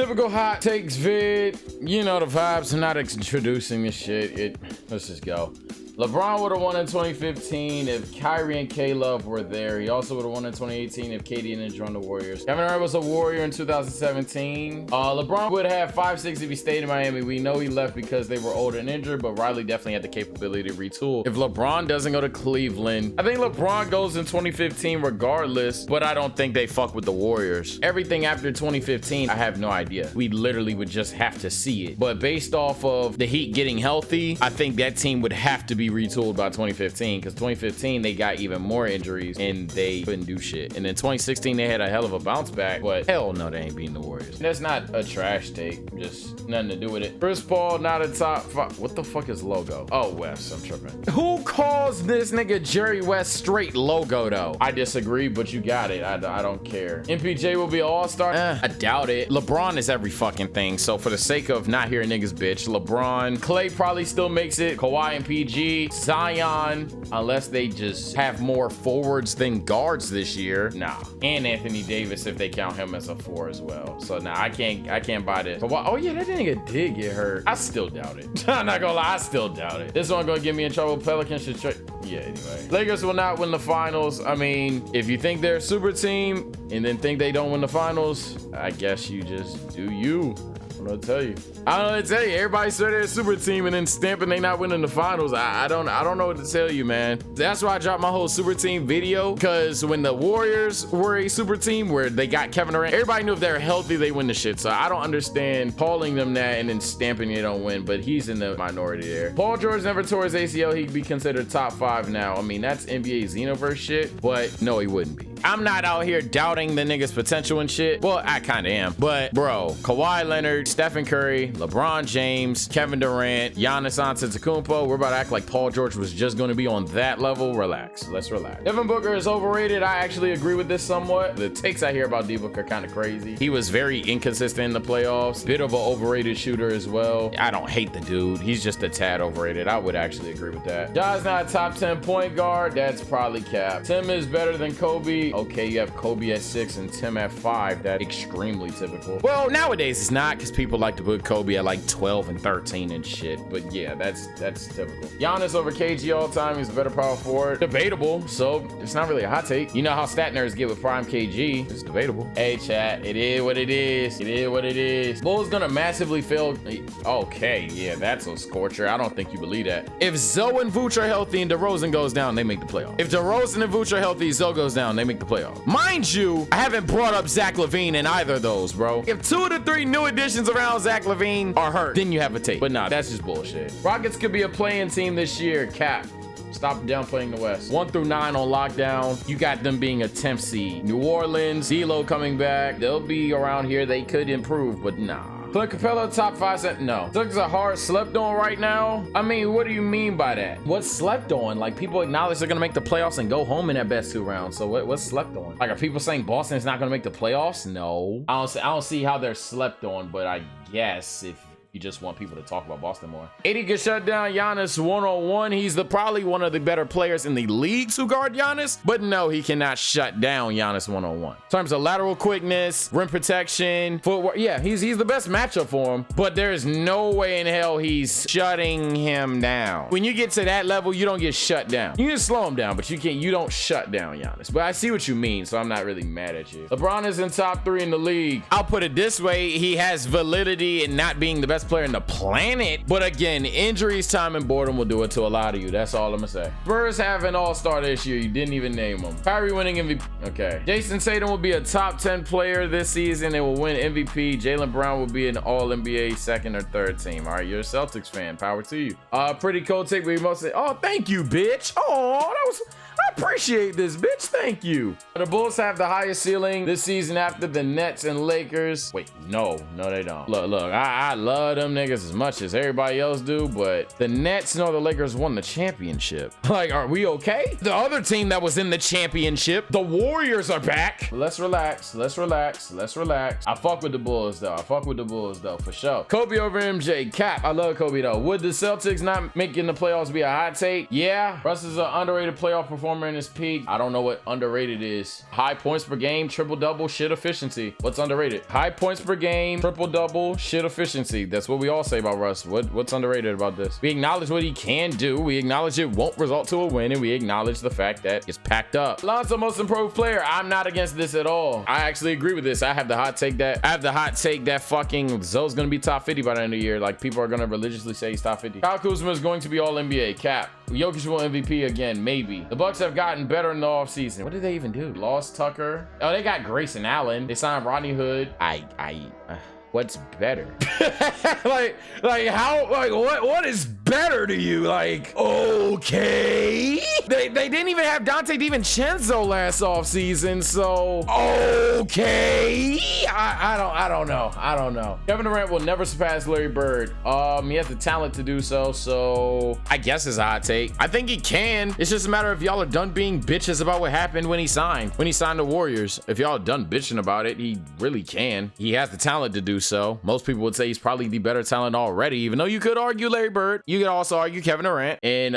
Typical hot takes vid. You know the vibes. I'm not introducing this shit. Let's just go. LeBron would have won in 2015 if Kyrie and K-Love were there. He also would have won in 2018 if KD and joined the Warriors. Kevin Durant was a Warrior in 2017. LeBron would have 5-6 if he stayed in Miami. We know he left because they were old and injured, but Riley definitely had the capability to retool. If LeBron doesn't go to Cleveland, I think LeBron goes in 2015 regardless, but I don't think they fuck with the Warriors. Everything after 2015, I have no idea. We literally would just have to see it. But based off of the Heat getting healthy, I think that team would have to be retooled by 2015, because 2015 they got even more injuries and they couldn't do shit. And then 2016 they had a hell of a bounce back, but hell no, they ain't beating the Warriors. That's not a trash take, just nothing to do with it. Chris Paul not a top 5. What the fuck is logo? Oh, West, I'm tripping. Who calls this nigga Jerry West straight logo though? I disagree, but you got it. I don't care. MPJ will be all-star. I doubt it. LeBron is every fucking thing, so for the sake of not hearing niggas bitch, LeBron, Clay probably still makes it, Kawhi and PG, Zion, unless they just have more forwards than guards this year. Nah. And Anthony Davis if they count him as a 4 as well. So nah, I can't buy this. Oh yeah, that nigga did get hurt. I still doubt it. I'm not gonna lie, I still doubt it. This one gonna get me in trouble. Pelicans should trade. Yeah, anyway. Lakers will not win the finals. I mean, if you think they're a super team and then think they don't win the finals, I guess you just do you. I don't know what to tell you. I don't know what to tell you. Everybody said they're a super team and then stamping they not winning the finals. I don't know what to tell you, man. That's why I dropped my whole super team video, because when the Warriors were a super team where they got Kevin Durant, everybody knew if they're healthy, they win the shit. So I don't understand calling them that and then stamping they don't win, but he's in the minority there. Paul George never tore his ACL. He'd be considered top 5 now. I mean, that's NBA Xenoverse shit, but no, he wouldn't be. I'm not out here doubting the nigga's potential and shit. Well, I kind of am. But, bro, Kawhi Leonard, Stephen Curry, LeBron James, Kevin Durant, Giannis Antetokounmpo, we're about to act like Paul George was just going to be on that level. Relax. Let's relax. Devin Booker is overrated. I actually agree with this somewhat. The takes I hear about D-Book are kind of crazy. He was very inconsistent in the playoffs. Bit of an overrated shooter as well. I don't hate the dude. He's just a tad overrated. I would actually agree with that. Ja's not a top 10 point guard. That's probably cap. Tim is better than Kobe. Okay, you have Kobe at 6 and Tim at 5. That's extremely typical. Well, nowadays it's not, because people like to put Kobe at like 12 and 13 and shit. But yeah, that's typical. Giannis over KG all time. He's a better power forward. Debatable, so it's not really a hot take. You know how stat nerds get with prime KG. It's debatable. Hey chat, it is what it is. It is what it is. Bull's gonna massively fail. Okay, yeah, that's a scorcher. I don't think you believe that. If Zoe and Vooch are healthy and DeRozan goes down, they make the playoff. If DeRozan and Vooch are healthy, Zoe goes down, they make the playoff. Mind you, I haven't brought up Zach LaVine in either of those, bro. If 2 of the 3 new additions around Zach LaVine are hurt, then you have a take. But nah, that's just bullshit. Rockets could be a play-in team this year. Cap. Stop downplaying the West. 1 through 9 on lockdown. You got them being a 10th seed. New Orleans, D'Lo coming back. They'll be around here. They could improve, but nah. Clint Capella, top 5 cent. No. Celtics are hard slept on right now. I mean, what do you mean by that? What's slept on? Like, people acknowledge they're gonna make the playoffs and go home in that best 2 rounds. So what's slept on? Like, are people saying Boston is not gonna make the playoffs? No. I don't see how they're slept on, but I guess if you just want people to talk about Boston more. 80 can shut down Giannis one-on-one. He's probably one of the better players in the league to guard Giannis, but no, he cannot shut down Giannis one-on-one. In terms of lateral quickness, rim protection, footwork, yeah, he's the best matchup for him, but there's no way in hell he's shutting him down. When you get to that level, you don't get shut down. You can slow him down, but you don't shut down Giannis. But I see what you mean, so I'm not really mad at you. LeBron is in top 3 in the league. I'll put it this way, he has validity in not being the best player in the planet, but again, injuries, time, and boredom will do it to a lot of you. That's all I'm gonna say. Spurs have an all-star this year. You didn't even name him. Kyrie winning MVP. Okay. Jason Tatum will be a top 10 player this season and will win MVP. Jaylen Brown will be an all-NBA 2nd or 3rd team. All right, you're a Celtics fan. Power to you. Pretty cool take, but you mostly. Oh, thank you, bitch. Oh, that was. I appreciate this, bitch. Thank you. The Bulls have the highest ceiling this season after the Nets and Lakers. Wait, no, they don't. Look, I love them niggas as much as everybody else do, but the Nets nor the Lakers won the championship. Like, are we okay? The other team that was in the championship, the Warriors, are back. Let's relax. I fuck with the Bulls, though. For sure. Kobe over MJ. Cap. I love Kobe, though. Would the Celtics not making the playoffs be a hot take? Yeah. Russ is an underrated playoff performer former in his peak. I don't know what underrated is. High points per game, triple-double, shit efficiency. What's underrated? High points per game, triple-double, shit efficiency. That's what we all say about Russ. What's underrated about this? We acknowledge what he can do. We acknowledge it won't result to a win, and we acknowledge the fact that it's packed up. Lonzo, most improved player. I'm not against this at all. I actually agree with this. I have the hot take that fucking Zoe's gonna be top 50 by the end of the year. Like, people are gonna religiously say he's top 50. Kyle Kuzma is going to be all NBA. Cap. Jokic will MVP again, maybe. The Bucks have gotten better in the offseason. What did they even do? Lost Tucker. Oh, they got Grayson Allen. They signed Rodney Hood. What's better? like what is better to you? Like, okay. They didn't even have Dante DiVincenzo last offseason, so okay. I don't know. Kevin Durant will never surpass Larry Bird. He has the talent to do so I guess it's a hot take. I think he can. It's just a matter of y'all are done being bitches about what happened when he signed the Warriors. If y'all are done bitching about it, he really can. He has the talent to do so. Most people would say he's probably the better talent already, even though you could argue Larry Bird. You could also argue Kevin Durant. And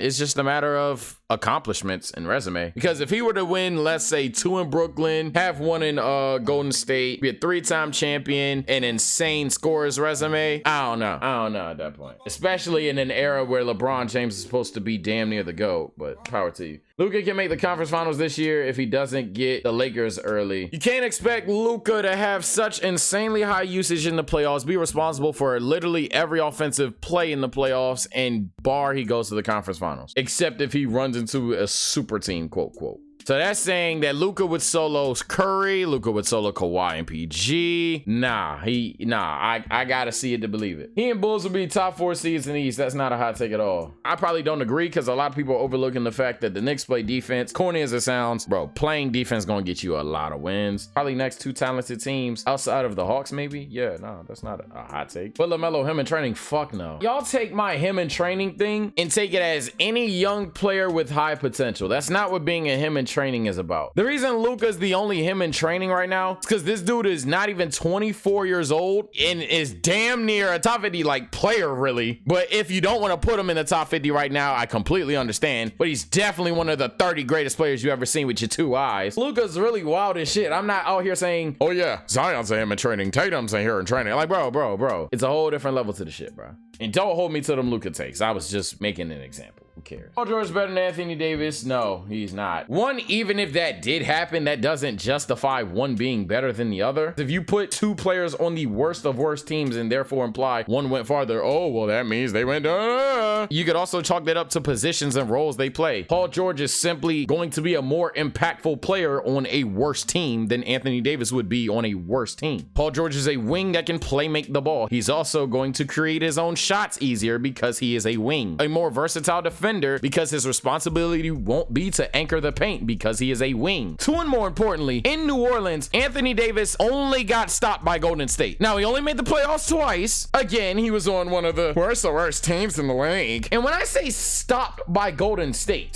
it's just a matter of accomplishments and resume. Because if he were to win, let's say 2 in Brooklyn, have 1 in Golden State, be a 3-time champion, an insane scorer's resume, I don't know at that point. Especially in an era where LeBron James is supposed to be damn near the GOAT, but power to you. Luka can make the conference finals this year if he doesn't get the Lakers early. You can't expect Luka to have such insanely high usage in the playoffs, be responsible for literally every offensive play in the playoffs, and bar he goes to the conference finals. Except if he runs into a super team, quote, quote. So that's saying that Luka would solo Curry, Luka would solo Kawhi and PG. I gotta see it to believe it. He and Bulls would be top 4 seeds in the East. That's not a hot take at all. I probably don't agree because a lot of people are overlooking the fact that the Knicks play defense. Corny as it sounds, bro, playing defense gonna get you a lot of wins. Probably next 2 talented teams outside of the Hawks, maybe. Yeah, no, that's not a hot take. But LaMelo, him in training, fuck no. Y'all take my him in training thing and take it as any young player with high potential. That's not what being a him in training is about. The reason Luka's the only him in training right now is because this dude is not even 24 years old and is damn near a top 50 like player, really. But if you don't want to put him in the top 50 right now, I completely understand. But he's definitely one of the 30 greatest players you ever seen with your 2 eyes. Luka's really wild as shit. I'm not out here saying, oh yeah, Zion's a him in training, Tatum's in here in training. Like, bro. It's a whole different level to the shit, bro. And don't hold me to them Luka takes. I was just making an example. Who cares? Paul George is better than Anthony Davis? No, he's not. One, even if that did happen, that doesn't justify one being better than the other. If you put 2 players on the worst of worst teams and therefore imply one went farther, oh, well, that means they went, You could also chalk that up to positions and roles they play. Paul George is simply going to be a more impactful player on a worse team than Anthony Davis would be on a worse team. Paul George is a wing that can play make the ball. He's also going to create his own shots easier because he is a wing. A more versatile defender because his responsibility won't be to anchor the paint because he is a wing. 2, and more importantly, in New Orleans, Anthony Davis only got stopped by Golden State. Now, he only made the playoffs twice. Again, he was on one of the worst teams in the league. And when I say stopped by Golden State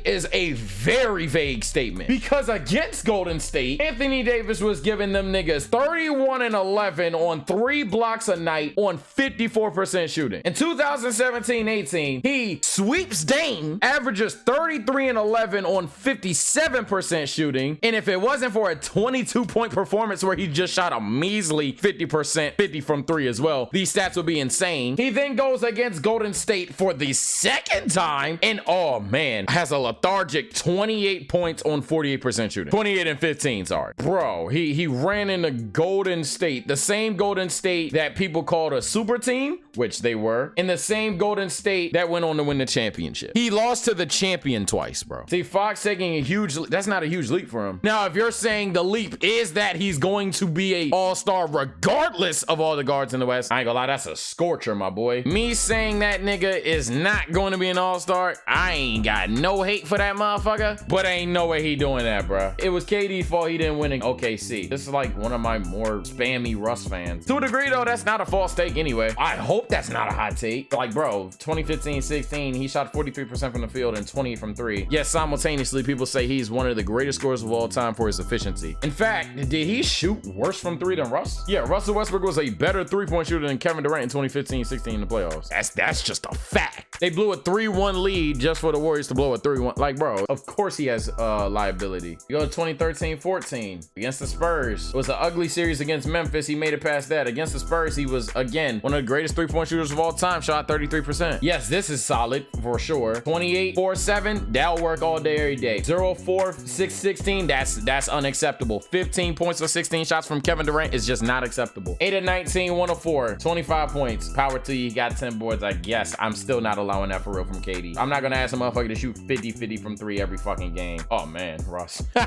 is a very vague statement because against Golden State, Anthony Davis was giving them niggas 31 and 11 on 3 blocks a night on 54% shooting. In 2017-18, he sweeps Dame, averages 33 and 11 on 57% shooting. And if it wasn't for a 22-point performance where he just shot a measly 50%, 50 from 3 as well, these stats would be insane. He then goes against Golden State for the second time and, oh man, has a lethargic 28 points on 48% shooting. 28 and 15, sorry. Bro, he ran into Golden State, the same Golden State that people called a super team, which they were, and the same Golden State that went on to win the championship. He lost to the champion twice, bro. See, Fox taking a huge leap. That's not a huge leap for him. Now, if you're saying the leap is that he's going to be a all-star regardless of all the guards in the West, I ain't gonna lie, that's a scorcher, my boy. Me saying that nigga is not going to be an all-star, I ain't got no hate for that motherfucker, but ain't no way he doing that, bro. It was KD's fault he didn't win in OKC. This is like one of my more spammy Russ fans. To a degree, though, that's not a false take anyway. I hope that's not a hot take. Like, bro, 2015-16, he shot 43% from the field and 20 from 3. Yet simultaneously, people say he's one of the greatest scorers of all time for his efficiency. In fact, did he shoot worse from 3 than Russ? Yeah, Russell Westbrook was a better 3-point shooter than Kevin Durant in 2015-16 in the playoffs. That's just a fact. They blew a 3-1 lead just for the Warriors to blow a 3-1. Like, bro, of course he has liability. You go to 2013-14 against the Spurs. It was an ugly series against Memphis. He made it past that. Against the Spurs, he was, again, one of the greatest three-point shooters of all time, shot 33%. Yes, this is solid for sure. 28-4-7, that'll work all day, every day. 0-4-6-16, that's unacceptable. 15 points or 16 shots from Kevin Durant is just not acceptable. 8-19, 104, 25 points. Power to you, got 10 boards. I guess I'm still not allowing that for real from KD. I'm not gonna ask a motherfucker to shoot 50-50 from 3 every fucking game. Oh man, Russ. God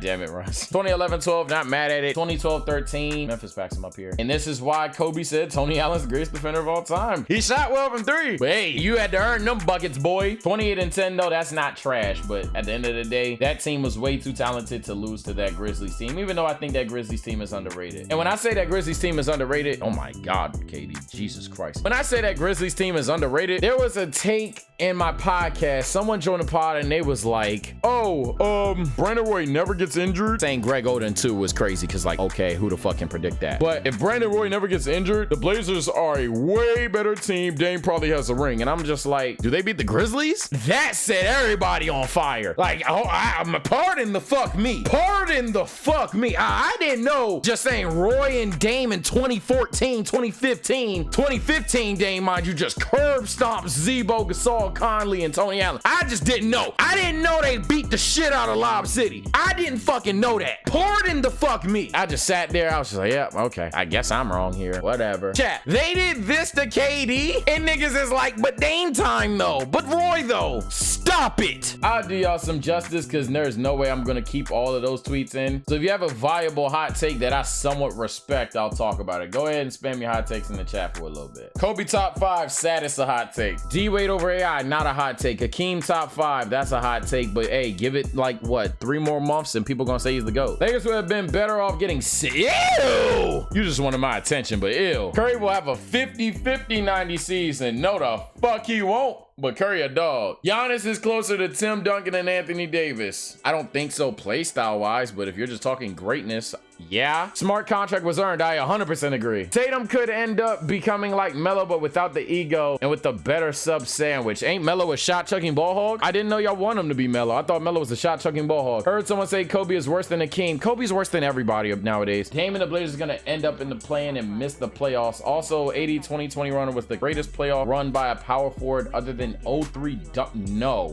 damn it, Russ. 2011-12, not mad at it. 2012-13, Memphis backs him up here. And this is why Kobe said Tony Allen's the greatest defender of all time. He shot well from 3. But hey, you had to earn them buckets, boy. 28-10 though, that's not trash. But at the end of the day, that team was way too talented to lose to that Grizzlies team, even though I think that Grizzlies team is underrated. And when I say that Grizzlies team is underrated, oh my God, KD, Jesus Christ. When I say that Grizzlies team is underrated, there was a take in my podcast. Someone joined the pod and they was like, oh, Brandon Roy never gets injured. Saying Greg Oden too was crazy because like, okay, who the fuck can predict that? But if Brandon Roy never gets injured, the Blazers are a way better team. Dame probably has a ring. And I'm just like, do they beat the Grizzlies? That set everybody on fire. Like, pardon the fuck me. Pardon the fuck me. I didn't know. Just saying Roy and Dame in 2014, 2015 Dame, mind you, just curb stomps Zebo, Gasol, Conley, and Tony Allen. I just didn't know. I didn't know they beat the shit out of Lob City. I didn't fucking know that. Pardon the fuck me. I just sat there. I was just like, yeah, okay. I guess I'm wrong here. Whatever. Chat, they did this to KD, and niggas is like, but Dame time though. But Roy though. Stop it. I'll do y'all some justice because there's no way I'm gonna keep all of those tweets in. So if you have a viable hot take that I somewhat respect, I'll talk about it. Go ahead and spam your hot takes in the chat for a little bit. Kobe top 5, saddest a hot take. D-Wade over AI, not a hot take. HAKEEM top 5, that's a hot take. But hey, give it like what, 3 more months and people gonna say he's the GOAT. Lakers would have been better off getting ew. You just wanted my attention, but ew. Curry will have a 50-50-90 season. No the fuck he won't. But Curry a dog. Giannis is closer to Tim Duncan and Anthony Davis. I don't think so playstyle wise, but if you're just talking greatness, yeah. Smart contract was earned. I 100% agree. Tatum could end up becoming like Melo, but without the ego and with the better sub sandwich. Ain't Melo a shot chucking ball hog? I didn't know y'all want him to be Melo. I thought Melo was a shot chucking ball hog. Heard someone say Kobe is worse than HAKEEM. Kobe's worse than everybody nowadays. Dame and the Blazers is gonna end up in the play-in and miss the playoffs. Also, 80-20-20 runner was the greatest playoff run by a power forward other than 03. No.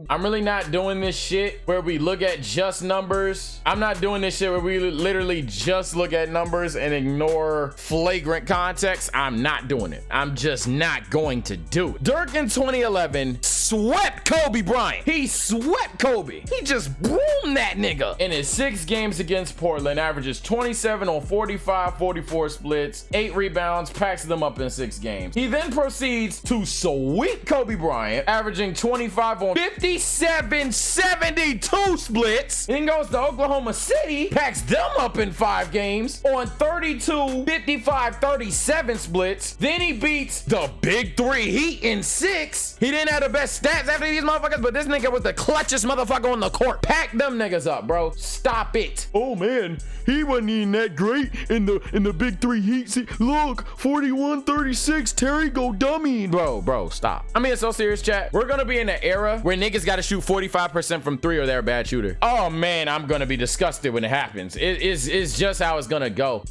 I'm really not doing this shit where we look at just numbers. I'm not doing this shit where we literally just look at numbers and ignore flagrant context. I'm not doing it. I'm just not going to do it. Dirk in 2011 swept Kobe Bryant. He swept Kobe. He just broomed that nigga. In his 6 games against Portland, averages 27 on 45, 44 splits, 8 rebounds, packs them up in 6 games. He then proceeds to sweep Kobe Bryant, averaging 25 on 57, 72 splits. Then goes to Oklahoma City, packs them up in 5 games on 32, 55, 37 splits. Then he beats the big 3 Heat in 6. He didn't have the best stats after these motherfuckers, but this nigga was the clutchest motherfucker on the court. Pack them niggas up, bro. Stop it. Oh man, he wasn't even that great in the big 3 Heat. See, look, 41-36, Terry go dummy. Bro, stop. I mean, it's so serious, chat. We're gonna be in an era where niggas gotta shoot 45% from 3 or they're a bad shooter. Oh man, I'm gonna be disgusted when it happens. It's just how it's gonna go.